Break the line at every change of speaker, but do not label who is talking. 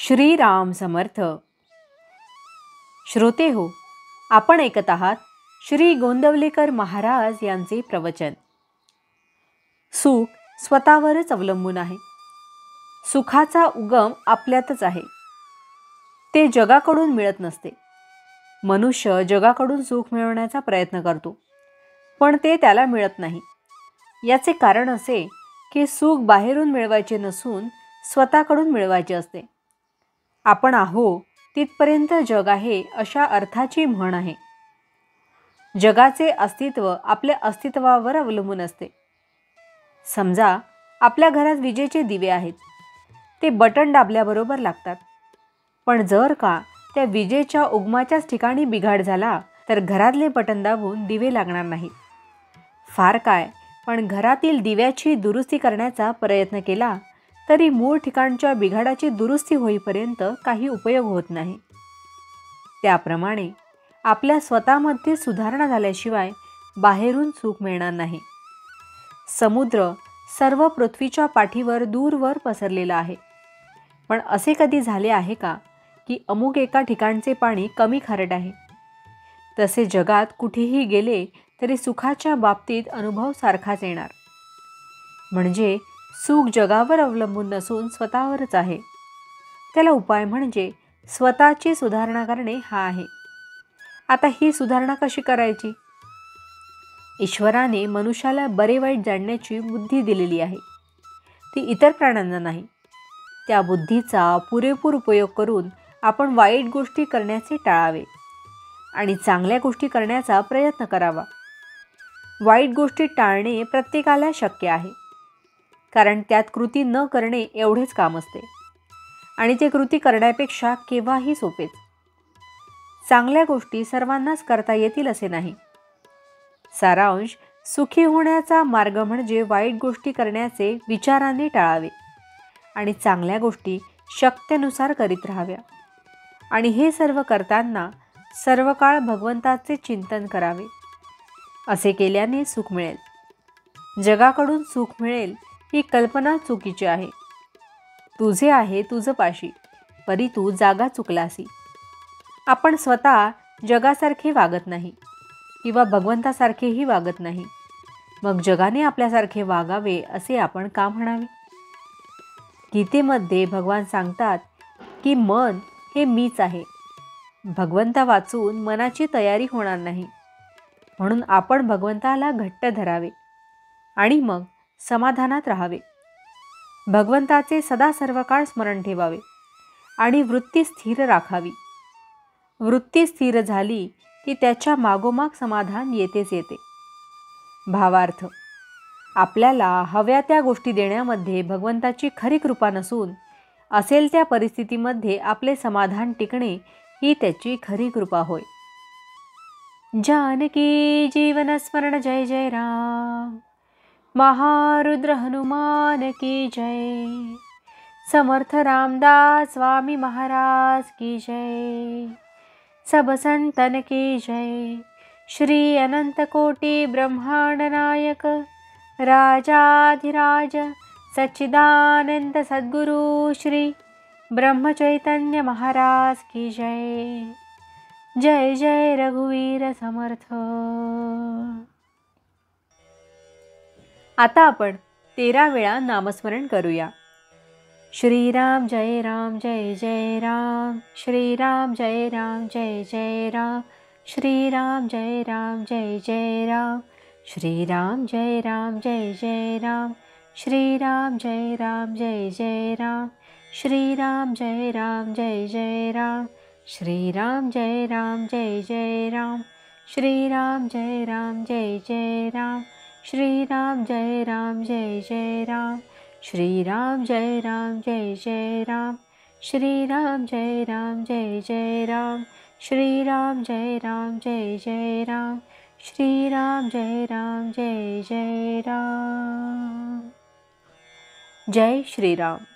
श्रीराम समर्थ. श्रोते हो, आपण ऐकत आहात श्री गोंदवलेकर महाराज यांचे प्रवचन. सुख स्वतःवरच अवलंबून आहे. सुखाचा उगम आपल्यातच आहे. ते जगाकडून मिळत नसते. मनुष्य जगाकडून सुख मिळवण्याचा प्रयत्न करतो, पण ते त्याला मिळत नाही. याचे कारण असे की सुख बाहेरून मिळवायचे नसून स्वतःकडून मिळवायचे असते. आपण आहो तिथपर्यंत जग आहे अशा अर्थाची म्हण आहे. जगाचे अस्तित्व आपल्या अस्तित्वावर अवलंबून असते. समजा आपल्या घरात विजेचे दिवे आहेत. ते बटन दाबल्याबरोबर लागतात. पण जर का त्या विजेच्या उगमाच्याच ठिकाणी बिघाड झाला तर घरातले बटन दाबून दिवे लागणार नाहीत. फार काय, पण घरातील दिव्याची दुरुस्ती करण्याचा प्रयत्न केला तरी मूळ ठिकाणच्या बिघाडाची दुरुस्ती होईपर्यंत काही उपयोग होत नाही. त्याप्रमाणे आपल्या स्वतःमध्ये सुधारणा झाल्याशिवाय बाहेरून सुख मिळणार नाही. समुद्र सर्व पृथ्वीच्या पाठीवर दूरवर पसरलेला आहे. पण असे कधी झाले आहे का की अमुक एका ठिकाणचे पाणी कमी खारट आहे? तसे जगात कुठेही गेले तरी सुखाच्या बाबतीत अनुभव सारखाच येणार. म्हणजे सुख जगावर अवलंबून नसून स्वतःवरच आहे. त्याला उपाय म्हणजे स्वतःची सुधारणा करणे हा आहे. आता ही सुधारणा कशी करायची? ईश्वराने मनुष्याला बरे वाईट जाणण्याची बुद्धी दिलेली आहे. ती इतर प्राण्यांना नाही. त्या बुद्धीचा पुरेपूर उपयोग करून आपण वाईट गोष्टी करण्याचे टाळावे आणि चांगल्या गोष्टी करण्याचा प्रयत्न करावा. वाईट गोष्टी टाळणे प्रत्येकाला शक्य आहे, कारण त्यात कृती न करणे एवढेच काम असते आणि ते कृती करण्यापेक्षा केव्हाही सोपेच. चांगल्या गोष्टी सर्वांनाच करता येतील असे नाही. सारांश, सुखी होण्याचा मार्ग म्हणजे वाईट गोष्टी करण्याचे विचाराने टाळावे आणि चांगल्या गोष्टी शक्यनुसार करीत राहाव्या. आणि हे सर्व करताना सर्व काळ भगवंताचे चिंतन करावे. असे केल्याने सुख मिळेल. जगाकडून सुख मिळेल ही कल्पना चुकीची आहे. तुझे आहे तुझं पाशी, परी तू जागा चुकलासी. आपण स्वतः जगासारखे वागत नाही किंवा भगवंतासारखेही वागत नाही. मग जगाने आपल्यासारखे वागावे असे आपण का म्हणावे? गीतेमध्ये भगवान सांगतात की मन हे मीच आहे. भगवंता वाचून मनाची तयारी होणार नाही. म्हणून आपण भगवंताला घट्ट धरावे आणि मग समाधानात राहावे. भगवंताचे सदा सर्व काळ स्मरण ठेवावे आणि वृत्ती स्थिर राखावी. वृत्ती स्थिर झाली की त्याच्या मागोमाग समाधान येतेच येते. भावार्थ, आपल्याला हव्या त्या गोष्टी देण्यामध्ये भगवंताची खरी कृपा नसून असेल त्या परिस्थितीमध्ये आपले समाधान टिकणे ही त्याची खरी कृपा होय. जानकी जीवन स्मरण जय जय राम. महारुद्र हनुमान की जय. समर्थ रामदास स्वामी महाराज की जय. सब संतन की जय. श्री अनंत कोटि ब्रह्मांड नायक राजाधिराज सच्चिदानंद सद्गुरु श्री ब्रह्म चैतन्य महाराज की जय. जय जय रघुवीर समर्थ. आता आपण 13 वेळा नामस्मरण करूया. श्रीराम जय राम जय जय राम. श्रीराम जय राम जय जय राम. श्रीराम जय राम जय जय राम. श्रीराम जय राम जय जय राम. श्रीराम जय राम जय जय राम. श्रीराम जय राम जय जय राम. श्रीराम जय राम जय जय राम. श्रीराम जय राम जय जय राम. श्रीराम जय राम जय जय राम. श्रीराम जय राम जय जय राम. श्रीराम जय राम जय जय राम. श्रीराम जय राम जय जय राम. श्रीराम जय राम जय जय राम. जय श्रीराम.